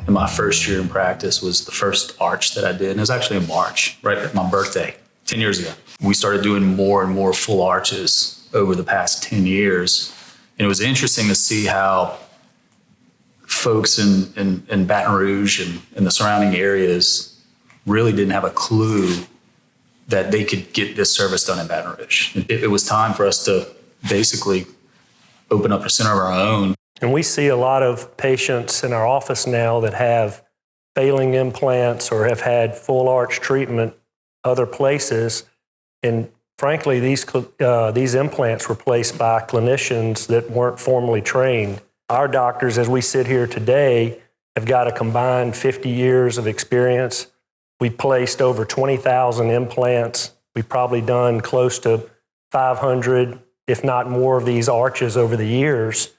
in my first year in practice was the first arch that I did. And it was actually in March, right at my birthday, 10 years ago. We started doing more and more full arches over the past 10 years. And it was interesting to see how folks in Baton Rouge and the surrounding areas really didn't have a clue that they could get this service done in Baton Rouge. It was time for us to basically open up a center of our own. And we see a lot of patients in our office now that have failing implants or have had full arch treatment other places. And frankly, these implants were placed by clinicians that weren't formally trained. Our doctors, as we sit here today, have got a combined 50 years of experience. We placed over 20,000 implants. We've probably done close to 500, if not more, of these arches over the years.